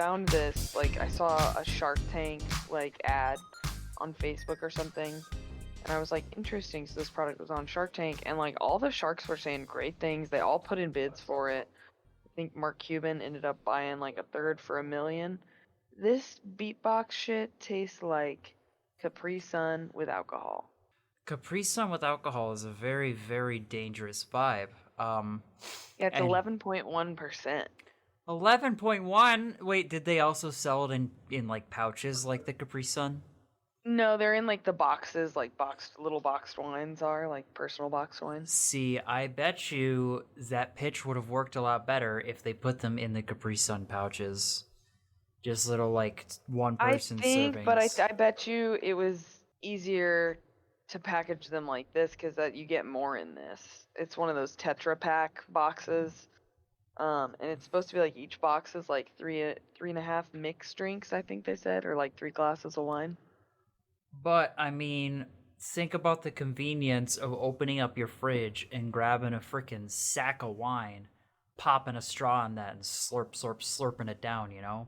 found this, like, I saw a Shark Tank, like, ad on Facebook or something, and I was like, interesting, so this product was on Shark Tank, and, like, all the sharks were saying great things. They all put in bids for it. I think Mark Cuban ended up buying, like, a third for $1 million. This beatbox shit tastes like Capri Sun with alcohol. Capri Sun with alcohol is a very, very dangerous vibe. Yeah, it's And 11.1%. 11.1. Wait, did they also sell it in like pouches like the Capri Sun? No, they're in like the boxes, like little boxed wines are, like personal boxed wines. See, I bet you that pitch would have worked a lot better if they put them in the Capri Sun pouches. Just little like one I person think, but servings. I bet you it was easier to package them like this because that you get more in this. It's one of those Tetra Pak boxes, and it's supposed to be like each box is like three and a half mixed drinks, I think they said, or like 3 glasses of wine. But I mean, think about the convenience of opening up your fridge and grabbing a freaking sack of wine, popping a straw in that, and slurping it down, you know?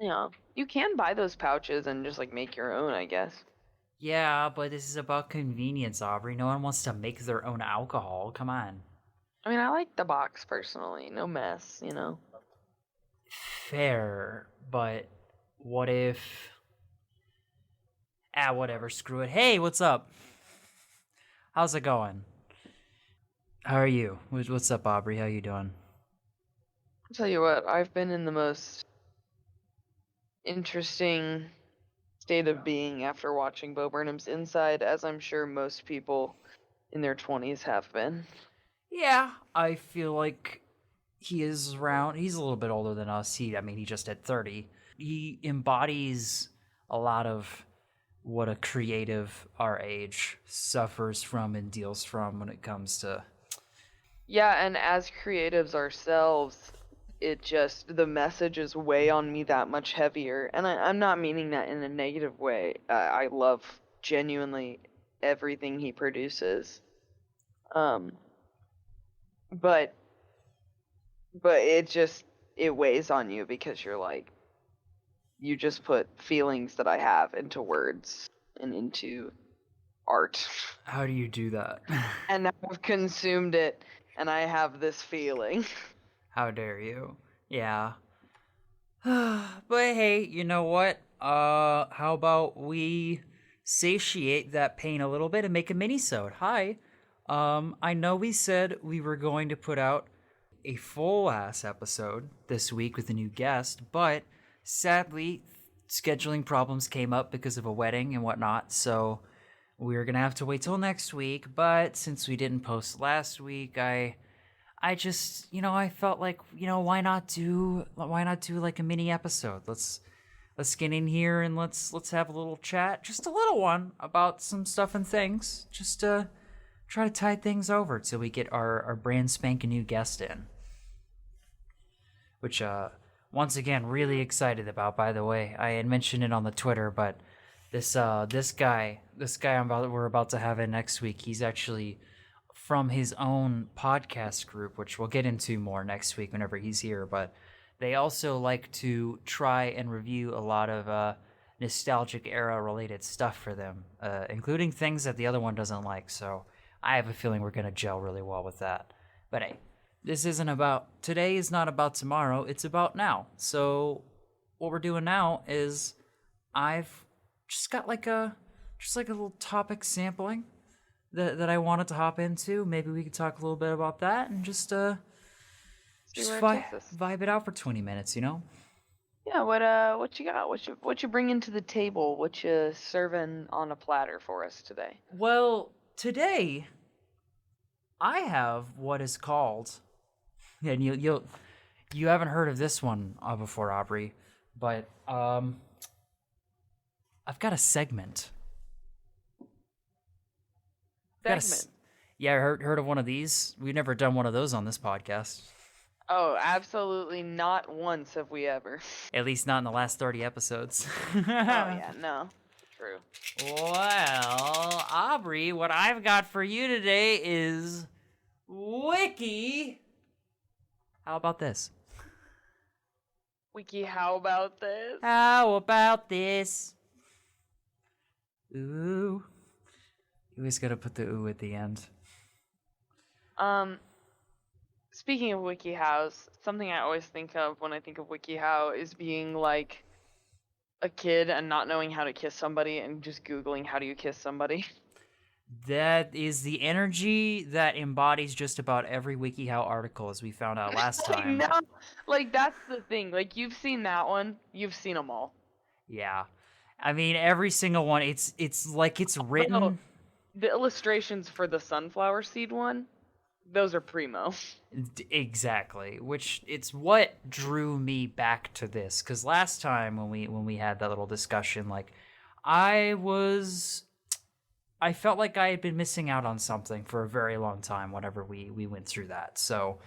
Yeah, you can buy those pouches and just like make your own, I guess. Yeah, but this is about convenience, Aubrey. No one wants to make their own alcohol. Come on. I mean, I like the box personally, no mess, you know. Fair, but what if... whatever, screw it. Hey, what's up? How's it going? How are you? What's up, Aubrey? How you doing? I'll tell you what, I've been in the most interesting state of being after watching Bo Burnham's Inside, as I'm sure most people in their 20s have been. Yeah, I feel like he is around. He's a little bit older than us. He just hit 30. He embodies a lot of what a creative our age suffers from and deals from when it comes to... Yeah, and as creatives ourselves, the messages weigh on me that much heavier. And I'm not meaning that in a negative way. I love genuinely everything he produces. Um, but it weighs on you because you're like, you just put feelings that I have into words and into art. How do you do that? And now I've consumed it and I have this feeling. How dare you? Yeah. But hey, you know what? How about we satiate that pain a little bit and make a mini-sode? Hi. I know we said we were going to put out a full-ass episode this week with a new guest, but sadly, scheduling problems came up because of a wedding and whatnot, so we're gonna have to wait till next week. But since we didn't post last week, I just, I felt like, why not do like a mini episode? Let's get in here and let's have a little chat, just a little one, about some stuff and things, just to try to tide things over till we get our brand spanking new guest in. Which, once again, really excited about, by the way. I had mentioned it on the Twitter, but this guy we're about to have in next week, he's actually from his own podcast group, which we'll get into more next week whenever he's here, but they also like to try and review a lot of nostalgic era related stuff for them, including things that the other one doesn't like, so I have a feeling we're going to gel really well with that. But hey, today is not about tomorrow, it's about now. So what we're doing now is I've just got like a little topic sampling that I wanted to hop into. Maybe we could talk a little bit about that and just vibe it out for 20 minutes, you know? Yeah, what you got? What you bringing to the table? What you serving on a platter for us today? Well, today I have what is called, and you haven't heard of this one before, Aubrey, but I've got a segment. Yeah, heard of one of these? We've never done one of those on this podcast. Oh, absolutely not once have we ever. At least not in the last 30 episodes. Oh, yeah, no. True. Well, Aubrey, what I've got for you today is Wiki. How about this? Wiki, how about this? How about this? Ooh. You always gotta put the ooh at the end. Speaking of WikiHows, something I always think of when I think of WikiHow is being like a kid and not knowing how to kiss somebody and just Googling how do you kiss somebody. That is the energy that embodies just about every WikiHow article, as we found out last I time. know. Like, that's the thing. Like, you've seen that one. You've seen them all. Yeah. I mean, every single one, it's like it's written... Oh, the illustrations for the sunflower seed one, those are primo. Exactly, which it's what drew me back to this, because last time when we had that little discussion, like, I felt like I had been missing out on something for a very long time whenever we went through that. So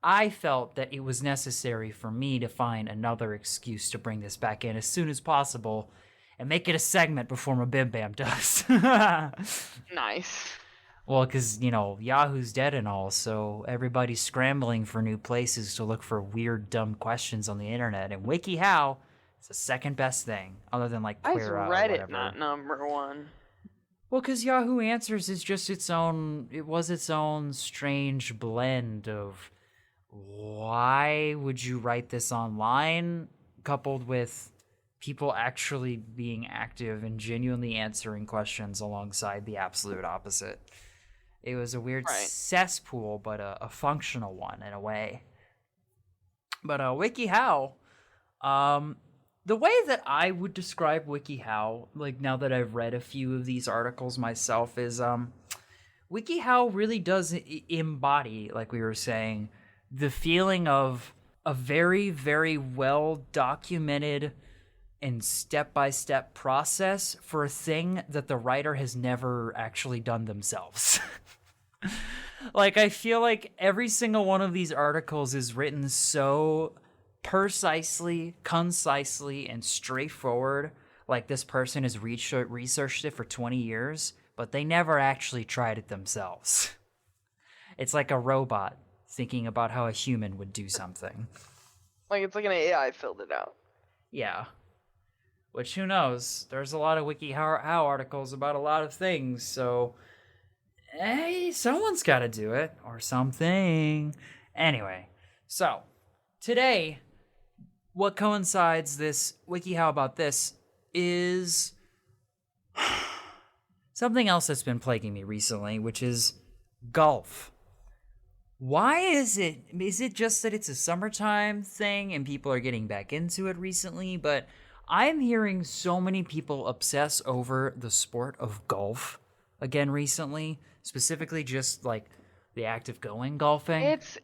I felt that it was necessary for me to find another excuse to bring this back in as soon as possible and make it a segment before my Bim Bam does. Nice. Well, because, you know, Yahoo's dead and all, so everybody's scrambling for new places to look for weird, dumb questions on the internet. And WikiHow is the second best thing, other than, like, Why is Quora or Reddit whatever. not number one? Well, because Yahoo Answers is just its own strange blend of why would you write this online, coupled with people actually being active and genuinely answering questions alongside the absolute opposite. It was a weird cesspool, but a functional one in a way. But WikiHow, the way that I would describe WikiHow, like now that I've read a few of these articles myself, is WikiHow really does embody, like we were saying, the feeling of a very, very well documented and step-by-step process for a thing that the writer has never actually done themselves. Like, I feel like every single one of these articles is written so precisely, concisely, and straightforward, like this person has researched it for 20 years, but they never actually tried it themselves. It's like a robot thinking about how a human would do something. Like, it's like an AI filled it out. Yeah. Which, who knows? There's a lot of WikiHow articles about a lot of things, so... hey, someone's got to do it, or something. Anyway, so, today, what coincides this WikiHow about this is something else that's been plaguing me recently, which is golf. Why is it? Is it just that it's a summertime thing and people are getting back into it recently? But I'm hearing so many people obsess over the sport of golf again recently, specifically just like the act of going golfing. It's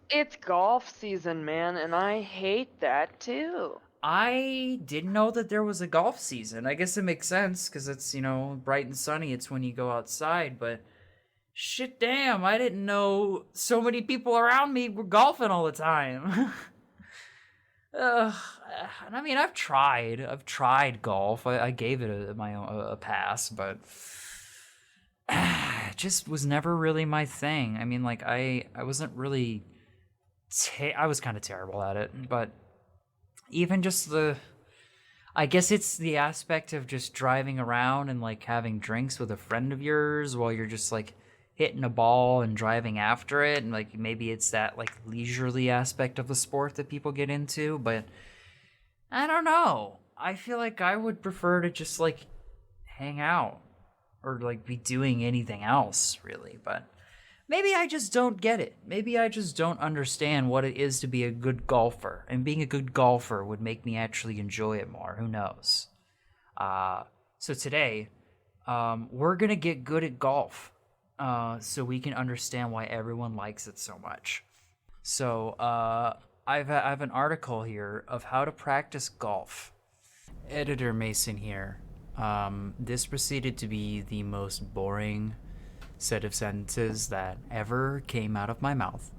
golf season, man, and I hate that too. I didn't know that there was a golf season. I guess it makes sense because it's, you know, bright and sunny. It's when you go outside, but shit damn, I didn't know so many people around me were golfing all the time. And I mean, I've tried golf. I gave it a pass, but it just was never really my thing. I mean, like, I wasn't really... I was kind of terrible at it, but even just I guess it's the aspect of just driving around and, like, having drinks with a friend of yours while you're just, like, hitting a ball and driving after it, and, like, maybe it's that, like, leisurely aspect of the sport that people get into, but I don't know. I feel like I would prefer to just, like, hang out or, like, be doing anything else, really, but maybe I just don't get it. Maybe I just don't understand what it is to be a good golfer, and being a good golfer would make me actually enjoy it more. Who knows? So today, we're gonna get good at golf, so we can understand why everyone likes it so much. So, I have an article here of how to practice golf. Editor Mason here. This proceeded to be the most boring set of sentences that ever came out of my mouth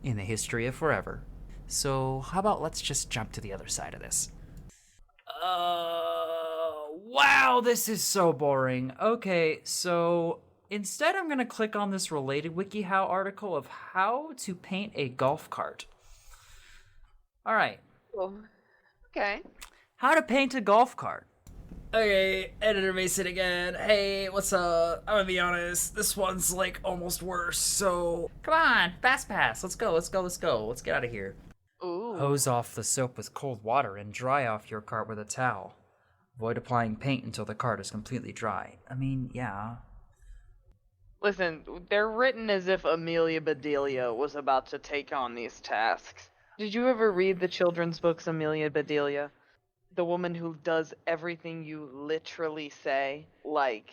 in the history of forever. So how about let's just jump to the other side of this. Wow, this is so boring. Okay, so instead I'm going to click on this related WikiHow article of how to paint a golf cart. All right. Oh, Okay. How to paint a golf cart. Okay, Editor Mason again. Hey, what's up? I'm gonna be honest, this one's like almost worse, so... Come on, fast pass. Let's go. Let's get out of here. Ooh. Hose off the soap with cold water and dry off your cart with a towel. Avoid applying paint until the cart is completely dry. I mean, yeah. Listen, they're written as if Amelia Badelia was about to take on these tasks. Did you ever read the children's books Amelia Badelia? The woman who does everything you literally say. Like,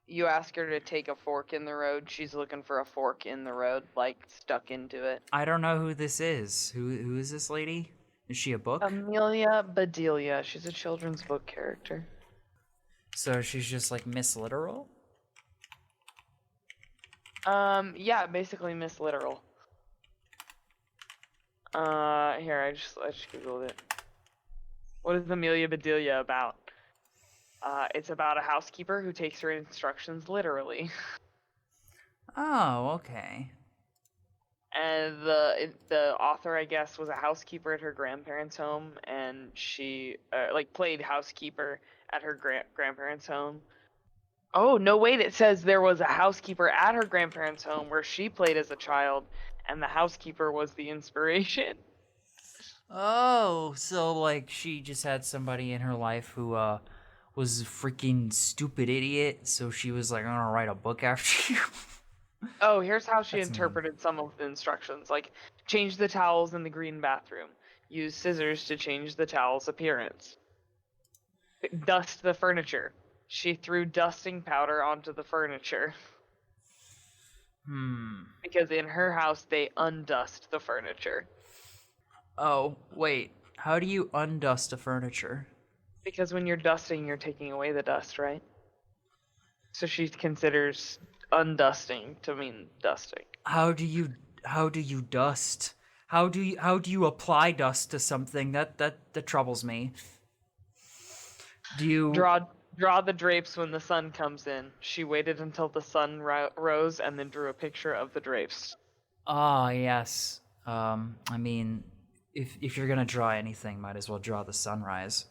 you ask her to take a fork in the road, she's looking for a fork in the road, like, stuck into it. I don't know who this is. Who is this lady? Is she a book? Amelia Badelia. She's a children's book character. So she's just like Miss Literal? Yeah, basically Miss Literal. Here, I just googled it. What is Amelia Badelia about? It's about a housekeeper who takes her instructions literally. Oh, okay. And the author, I guess, was a housekeeper at her grandparents' home, and she played housekeeper at her grandparents' home. Oh, no, wait, it says there was a housekeeper at her grandparents' home where she played as a child, and the housekeeper was the inspiration. Oh, so like she just had somebody in her life who was a freaking stupid idiot, so she was like, I'm gonna write a book after you. Oh, here's how she That's interpreted some of the instructions. Like, change the towels in the green bathroom. Use scissors to change the towel's appearance. Dust the furniture. She threw dusting powder onto the furniture. Because in her house, they undust the furniture. Oh, wait. How do you undust a furniture? Because when you're dusting, you're taking away the dust, right? So she considers undusting to mean dusting. How do you dust? How do you apply dust to something? That troubles me. Do you Draw the drapes when the sun comes in. She waited until the sun rose and then drew a picture of the drapes. Ah, yes. I mean, if you're gonna draw anything, might as well draw the sunrise.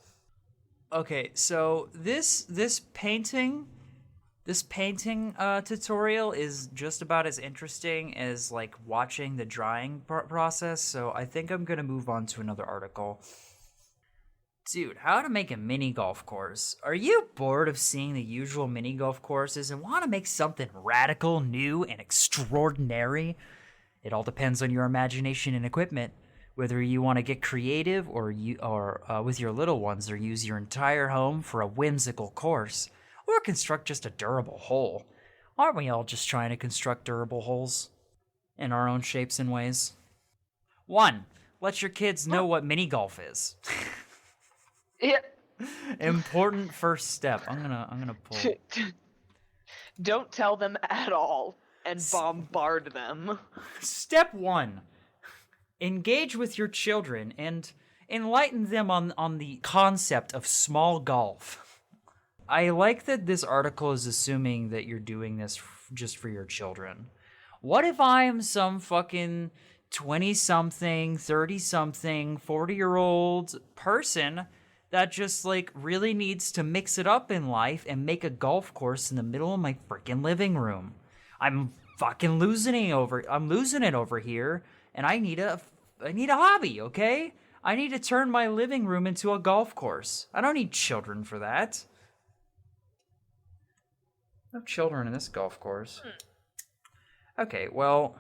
Okay, so this painting tutorial is just about as interesting as like watching the drawing process. So I think I'm gonna move on to another article. Dude, how to make a mini golf course. Are you bored of seeing the usual mini golf courses and want to make something radical, new, and extraordinary? It all depends on your imagination and equipment. Whether you want to get creative or with your little ones, or use your entire home for a whimsical course, or construct just a durable hole. Aren't we all just trying to construct durable holes in our own shapes and ways? 1. Let your kids know what mini golf is. Yeah. Important first step. I'm gonna pull. Don't tell them at all and bombard them. Step 1. Engage with your children and enlighten them on the concept of small golf. I like that this article is assuming that you're doing this just for your children. What if I am some fucking 20-something, 30-something, 40-year-old person that just like really needs to mix it up in life and make a golf course in the middle of my freaking living room? I'm fucking losing it over here, and I need a hobby, okay? I need to turn my living room into a golf course. I don't need children for that. No children in this golf course. Okay, well,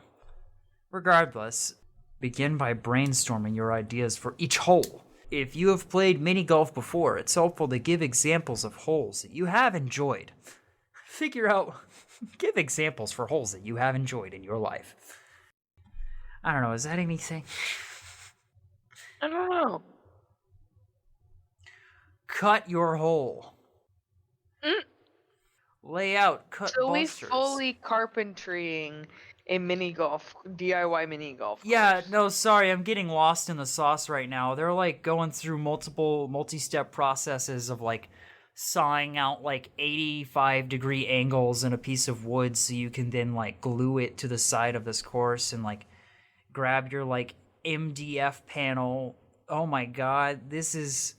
regardless, begin by brainstorming your ideas for each hole. If you have played mini golf before, it's helpful to give examples of holes that you have enjoyed. Give examples for holes that you have enjoyed in your life. I don't know, is that anything? I don't know. Cut your hole. Lay out, cut So we busters. fully carpentrying a DIY mini golf course. Yeah, no, sorry, I'm getting lost in the sauce right now. They're like going through multiple multi-step processes of like sawing out like 85-degree angles in a piece of wood so you can then like glue it to the side of this course and like grab your like MDF panel Oh my god, this is...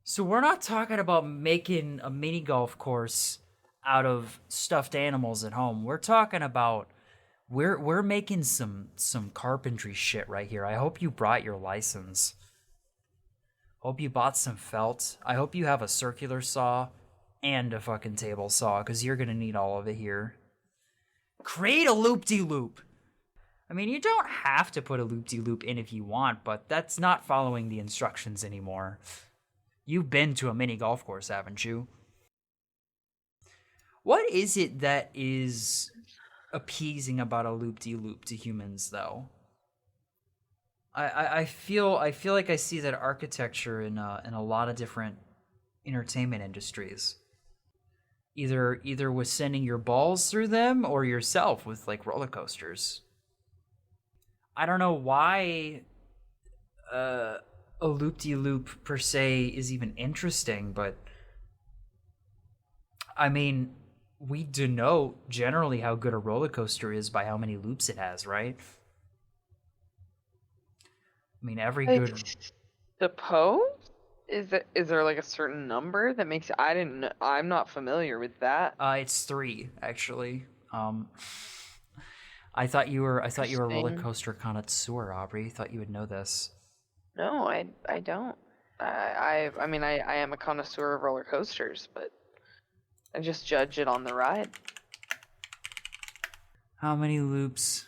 So we're not talking about making a mini golf course out of stuffed animals at home. We're talking about we're making some carpentry shit right here. I hope you brought your license. Hope you bought some felt. I hope you have a circular saw and a fucking table saw, because you're gonna need all of it here. Create a loop-de-loop. I mean, you don't have to put a loop-de-loop in if you want, but that's not following the instructions anymore. You've been to a mini golf course, haven't you? What is it that is appeasing about a loop-de-loop to humans, though? I feel like I see that architecture in a lot of different entertainment industries. Either with sending your balls through them, or yourself with like roller coasters. I don't know why a loop-de-loop per se is even interesting, but I mean, we denote generally how good a roller coaster is by how many loops it has, right? I mean, every I good... suppose? Is there like a certain number that makes I didn't know, I'm not familiar with that. It's 3, actually. I thought you were a roller Interesting. coaster connoisseur, Aubrey. Thought you would know this. No, I don't. I mean I am a connoisseur of roller coasters, but I just judge it on the ride. How many loops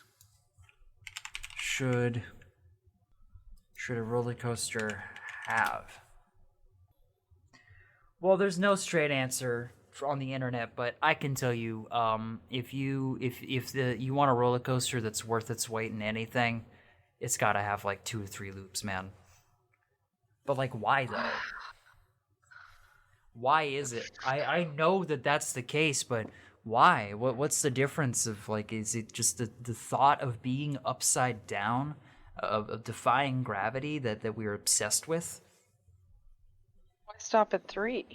should a roller coaster have? Well, there's no straight answer on the internet, but I can tell you, if you want a roller coaster that's worth its weight in anything, it's got to have like 2 or 3 loops, man. But like, why though? Why is it? I know that that's the case, but why? What's the difference of like? Is it just the thought of being upside down, of defying gravity that we're obsessed with? Why stop at 3?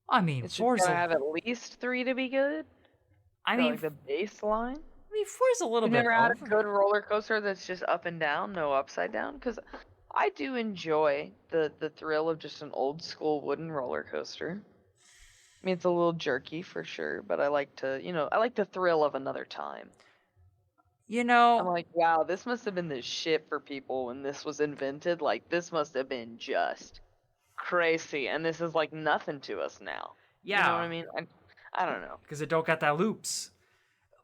I mean, It's just gotta have at least 3 to be good. I For, mean, like the baseline. four's a little You've bit never had a over. good roller coaster that's just up and down, no upside down? Because I do enjoy the thrill of just an old school wooden roller coaster. I mean, it's a little jerky for sure, but I like the thrill of another time. You I'm know, like, wow, this must have been the shit for people when this was invented. Like, this must have been just crazy, and this is like nothing to us now. You know what yeah, I mean? I don't know. because it don't got that loops.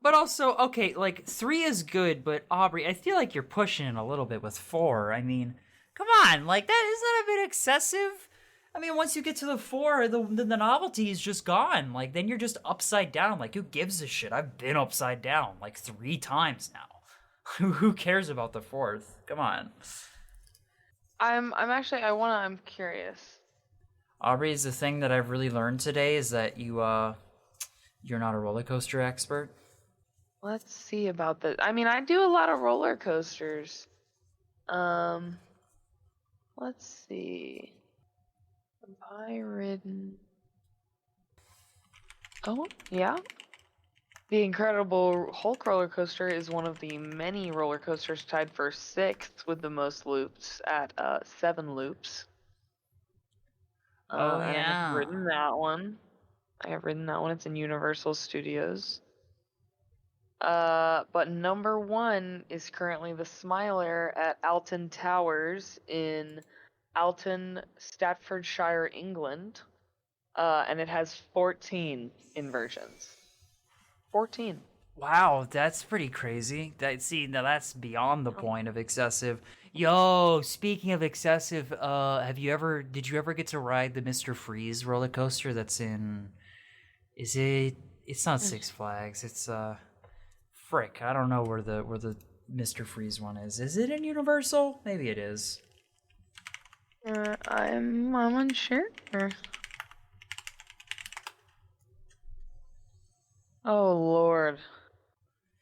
But also, okay, like 3 is good, but Aubrey, I feel like you're pushing it a little bit with 4. I mean, come on, like that isn't that a bit excessive? I mean, once you get to the 4, the novelty is just gone. Like then you're just upside down. Like who gives a shit? I've been upside down like 3 times now. Who cares about the 4th? Come on. I'm curious. Aubrey, is the thing that I've really learned today is that you're not a roller coaster expert. Let's see about this. I mean, I do a lot of roller coasters. Um, let's see. Have I ridden? Oh, yeah. The Incredible Hulk roller coaster is one of the many roller coasters tied for 6th with the most loops at 7 loops. Oh And I have yeah. ridden that one. It's in Universal Studios. But number 1 is currently the Smiler at Alton Towers in Alton, Staffordshire, England. And it has 14 inversions. 14. Wow, that's pretty crazy. Now that's beyond the point of excessive. Yo, speaking of excessive, did you ever get to ride the Mr. Freeze roller coaster that's in, it's not Six Flags, it's frick, I don't know where the Mr. Freeze one is. Is it in Universal? Maybe it is. I'm unsure. Oh Lord.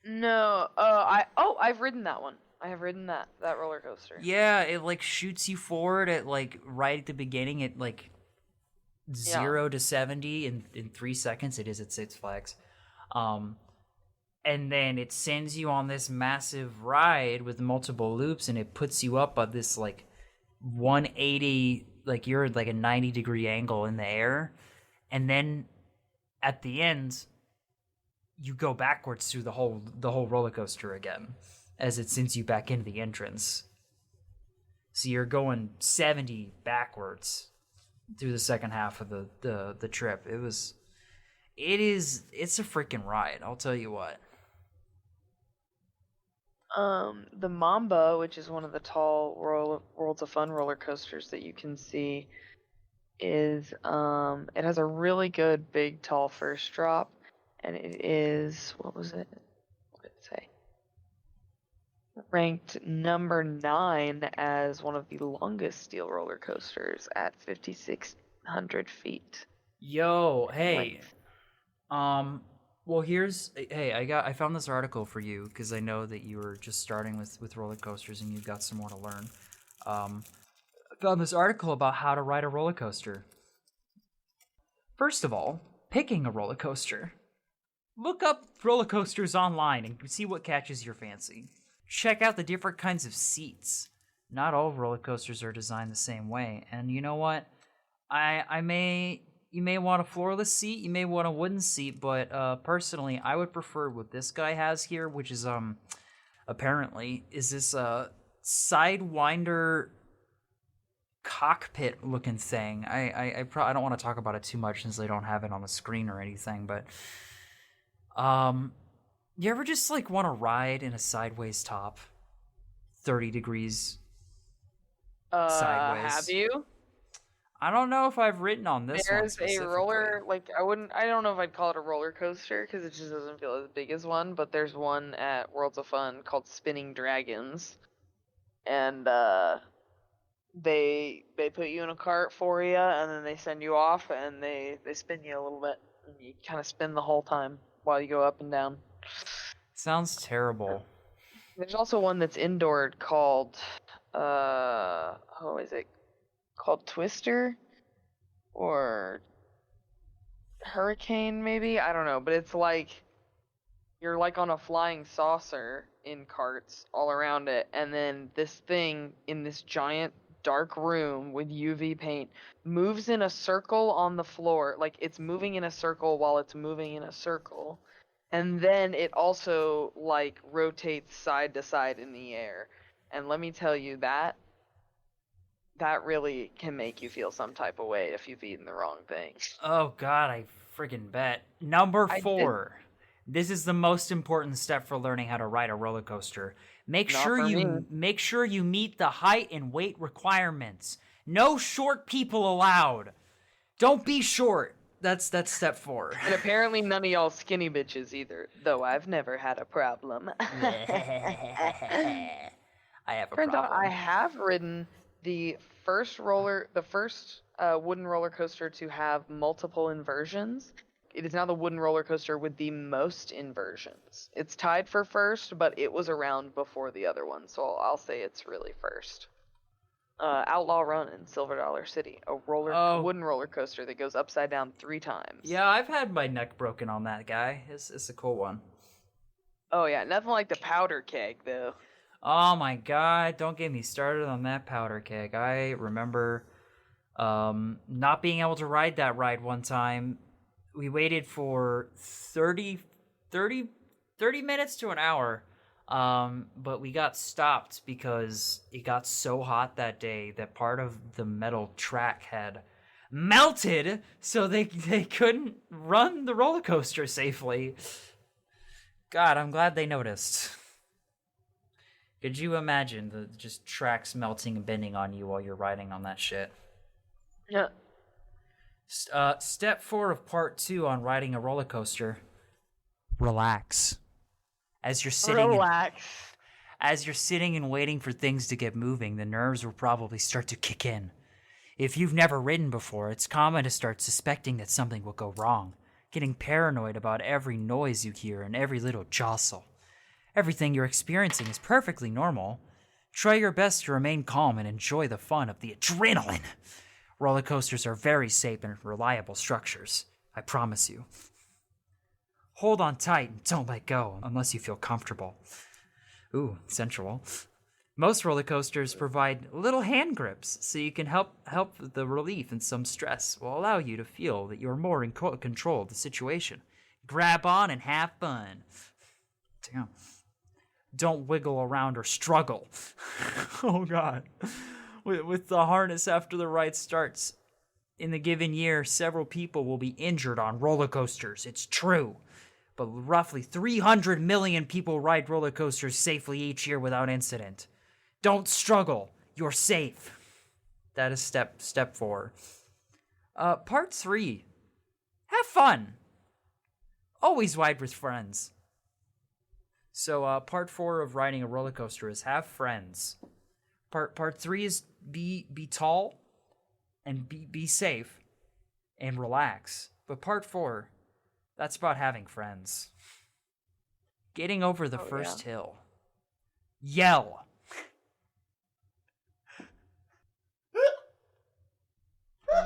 No. I've ridden that one. I have ridden that roller coaster. Yeah, it like shoots you forward at like right at the beginning at like 0 to 70 in 3 seconds. It is at Six Flags. and then it sends you on this massive ride with multiple loops, and it puts you up at this like 180, like you're at like a 90-degree angle in the air, and then at the end you go backwards through the whole roller coaster again as it sends you back into the entrance. So you're going 70 backwards through the second half of the trip. It's a freaking ride, I'll tell you what. The Mamba, which is one of the tall Worlds of Fun roller coasters that you can see, is it has a really good big tall first drop, and it is, what was it? What did it say? Ranked number 9 as one of the longest steel roller coasters at 5,600 feet. Yo, hey. Length. Well, I found this article for you because I know that you were just starting with roller coasters and you've got some more to learn. I found this article about how to ride a roller coaster. First of all, picking a roller coaster. Look up roller coasters online and see what catches your fancy. Check out the different kinds of seats. Not all roller coasters are designed the same way, and you know what? You may want a floorless seat, you may want a wooden seat, but personally, I would prefer what this guy has here, which is apparently is this sidewinder cockpit looking thing. I don't want to talk about it too much since they don't have it on the screen or anything, but you ever just like want to ride in a sideways top, 30 degrees sideways? Have you? I don't know if I've ridden on this one There's a specifically. roller, like I don't know if I'd call it a roller coaster because it just doesn't feel as big as one, but there's one at Worlds of Fun called Spinning Dragons, and they put you in a cart for you, and then they send you off, and they spin you a little bit, and you kind of spin the whole time while you go up and down. Sounds terrible. There's also one that's indoor called is it called Twister or Hurricane maybe? I don't know, but it's like you're like on a flying saucer in carts all around it, and then this thing in this giant dark room with UV paint moves in a circle on the floor, like it's moving in a circle while it's moving in a circle. And then it also like rotates side to side in the air. And let me tell you, that really can make you feel some type of way if you've eaten the wrong thing. Oh god, I friggin' bet. Number 4. This is the most important step for learning how to ride a roller coaster. Make sure you meet the height and weight requirements. No short people allowed. Don't be short. That's step 4. And apparently none of y'all skinny bitches either, though I've never had a problem. I have a Turns out problem. I have ridden the first wooden roller coaster to have multiple inversions. It is now the wooden roller coaster with the most inversions. It's tied for first, but it was around before the other one, so I'll say it's really first. Outlaw Run in Silver Dollar City, a wooden roller coaster that goes upside down 3 times. Yeah, I've had my neck broken on that guy. It's a cool one. Oh yeah, nothing like the powder keg though. Oh my god, don't get me started on that powder keg. I remember not being able to ride that ride one time. We waited for 30 minutes to an hour. But we got stopped because it got so hot that day that part of the metal track had melted, so they couldn't run the roller coaster safely. God, I'm glad they noticed. Could you imagine the just tracks melting and bending on you while you're riding on that shit? Yeah. Step 4 of part 2 on riding a roller coaster. Relax. As you're sitting and waiting for things to get moving, the nerves will probably start to kick in. If you've never ridden before, it's common to start suspecting that something will go wrong, getting paranoid about every noise you hear and every little jostle. Everything you're experiencing is perfectly normal. Try your best to remain calm and enjoy the fun of the adrenaline. Roller coasters are very safe and reliable structures. I promise you. Hold on tight and don't let go unless you feel comfortable. Ooh, sensual. Most roller coasters provide little hand grips so you can help the relief and some stress will allow you to feel that you're more in control of the situation. Grab on and have fun. Damn. Don't wiggle around or struggle. Oh god. With the harness after the ride starts, in the given year, several people will be injured on roller coasters. It's true. But roughly 300 million people ride roller coasters safely each year without incident. Don't struggle. You're safe. That is step 4. Part 3. Have fun. Always ride with friends. So part 4 of riding a roller coaster is have friends. Part 3 is be tall and be safe and relax. But part 4, that's about having friends. Getting over the first hill. Yell.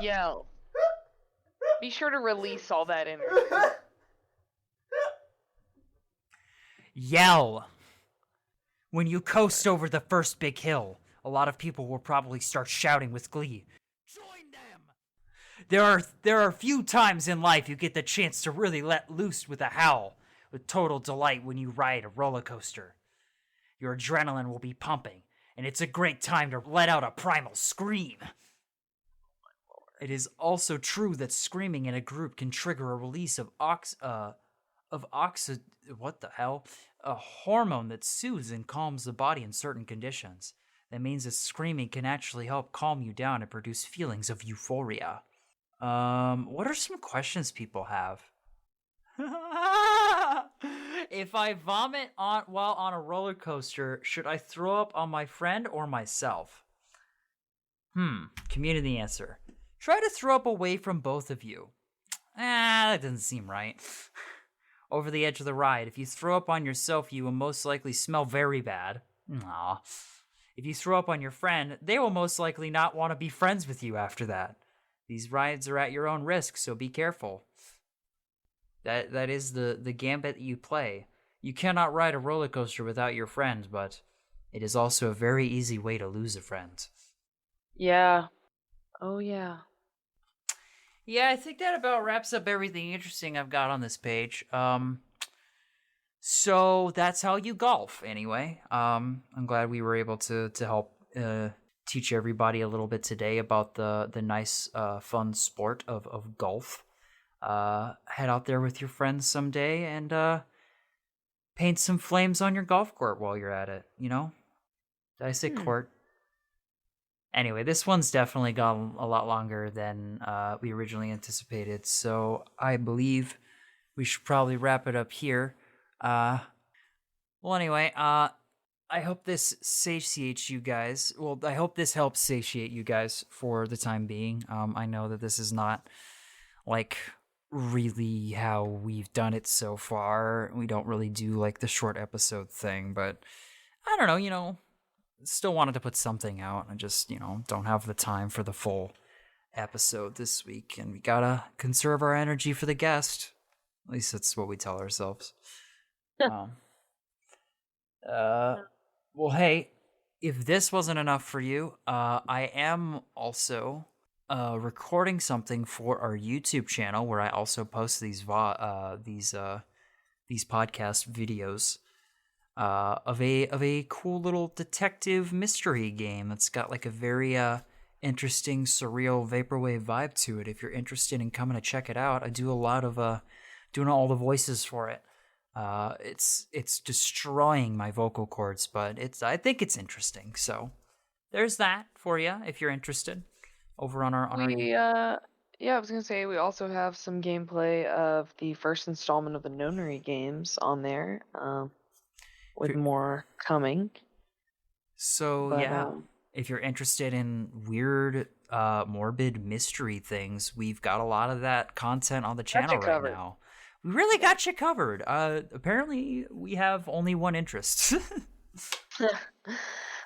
Yell. Be sure to release all that energy. Yell. When you coast over the first big hill, a lot of people will probably start shouting with glee. Join them! There are few times in life you get the chance to really let loose with a howl, with total delight when you ride a roller coaster. Your adrenaline will be pumping, and it's a great time to let out a primal scream. It is also true that screaming in a group can trigger a release of what the hell? A hormone that soothes and calms the body in certain conditions. That means that screaming can actually help calm you down and produce feelings of euphoria. What are some questions people have? If I vomit while on a roller coaster, should I throw up on my friend or myself? Community answer. Try to throw up away from both of you. That doesn't seem right. Over the edge of the ride, if you throw up on yourself, you will most likely smell very bad. Aw. If you throw up on your friend, they will most likely not want to be friends with you after that. These rides are at your own risk, so be careful. That is the gambit that you play. You cannot ride a roller coaster without your friend, but it is also a very easy way to lose a friend. Yeah. Oh, yeah. Yeah, I think that about wraps up everything interesting I've got on this page. So that's how you golf, anyway. I'm glad we were able to help teach everybody a little bit today about the nice, fun sport of golf. Head out there with your friends someday and paint some flames on your golf court while you're at it, you know? Did I say court? Anyway, this one's definitely gone a lot longer than we originally anticipated, so I believe we should probably wrap it up here. Well, anyway, I hope this satiates you guys. Well, I hope this helps satiate you guys for the time being. I know that this is not, like, really how we've done it so far. We don't really do, like, the short episode thing, but I don't know, still wanted to put something out. I just, don't have the time for the full episode this week, and we gotta conserve our energy for the guest. At least that's what we tell ourselves. Well, hey, if this wasn't enough for you, I am also recording something for our YouTube channel where I also post these podcast videos. Of a cool little detective mystery game that's got like a very interesting surreal vaporwave vibe to it. If you're interested in coming to check it out, I do a lot of doing all the voices for it. It's destroying my vocal cords, but I think it's interesting. So there's that for you if you're interested. Over on our yeah, I was gonna say we also have some gameplay of the first installment of the Nonary games on there. With more coming. So, if you're interested in weird, morbid mystery things, we've got a lot of that content on the channel right now. We really got you covered. Apparently, we have only one interest.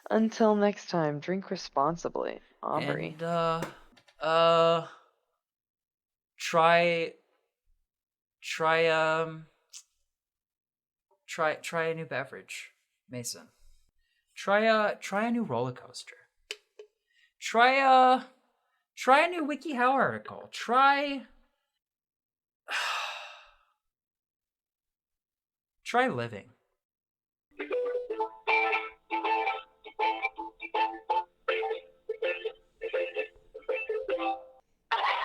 Until next time, drink responsibly, Aubrey. And, try Try a new beverage, Mason. Try a new roller coaster. Try a new WikiHow article. Try living.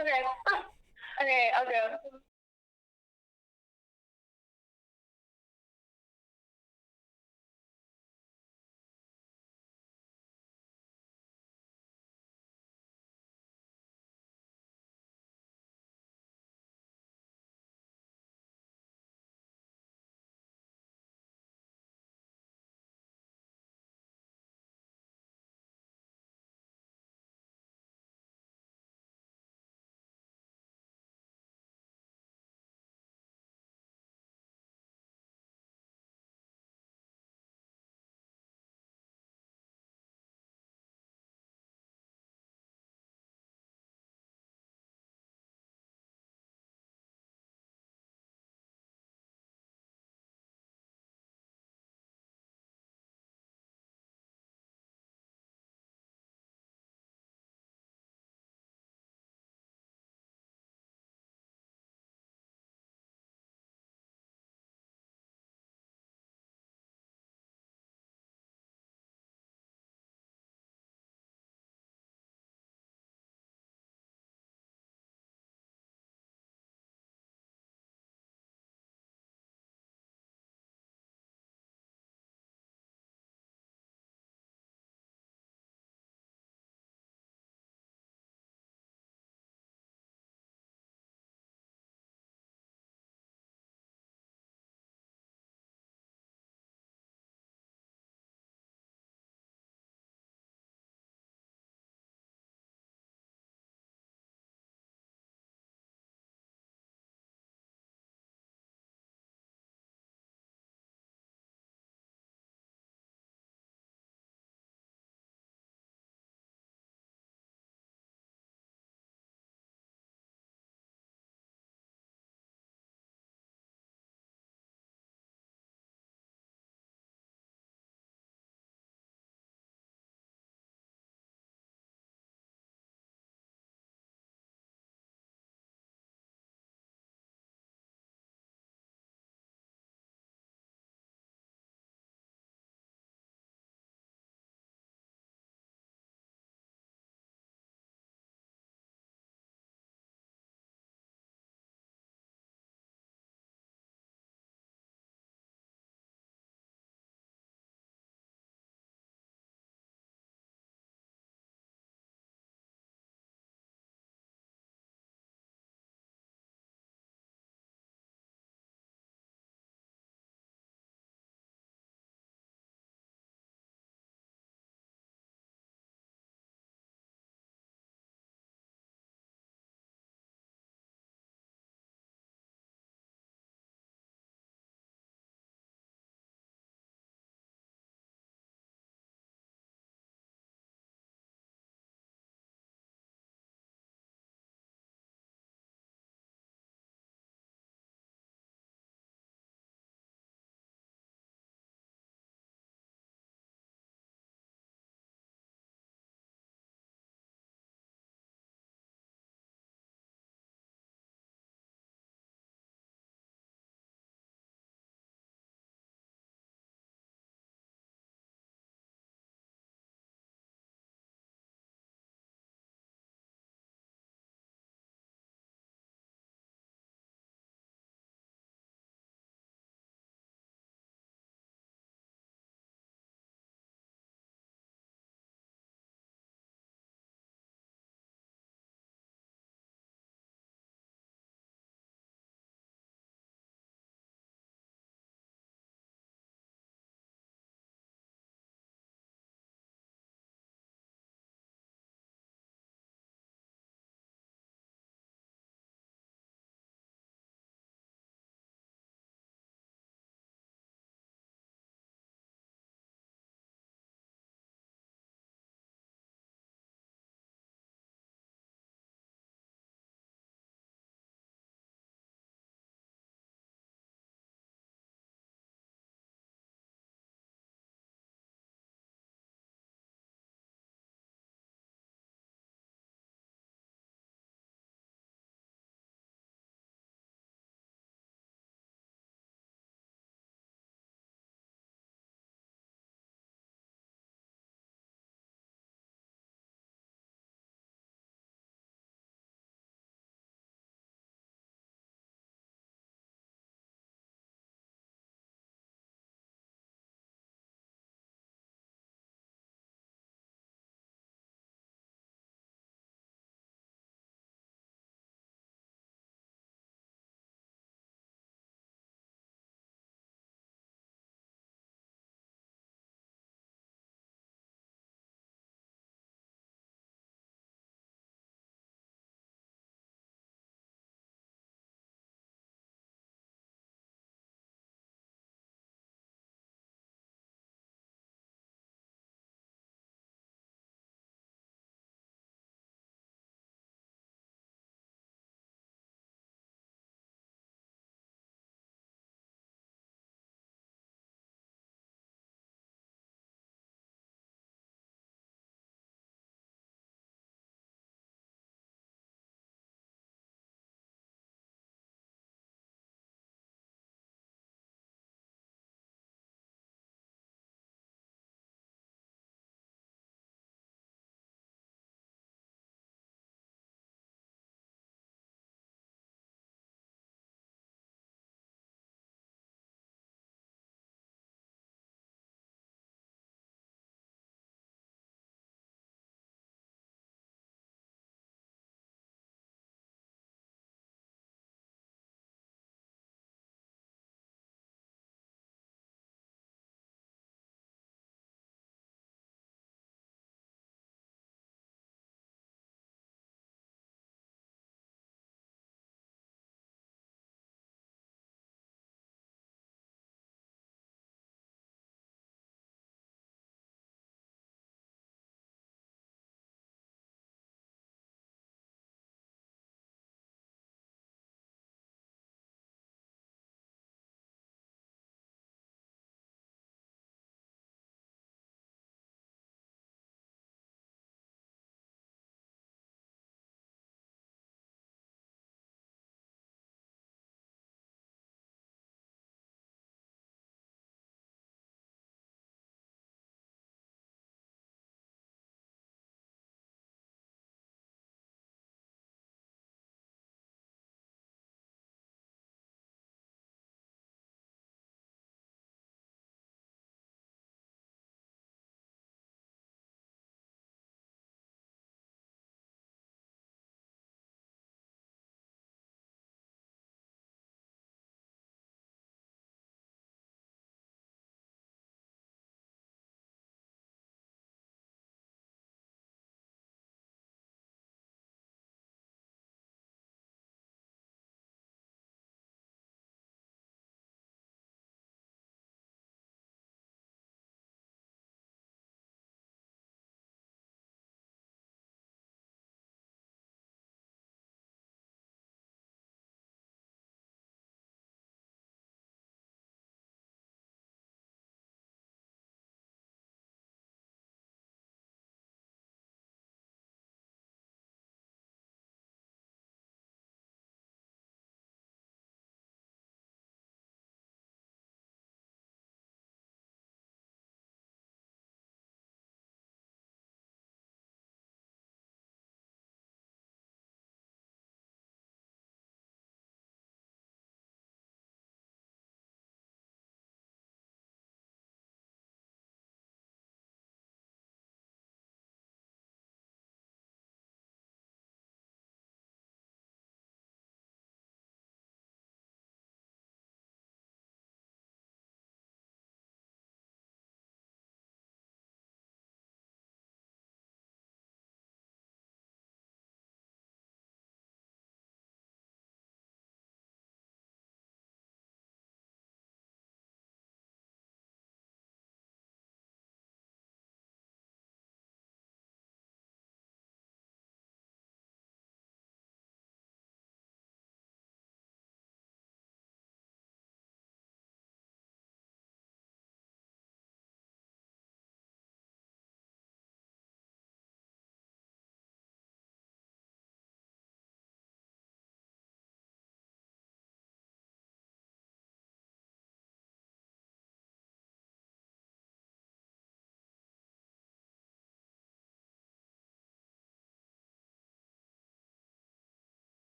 Okay. Okay, I'll go.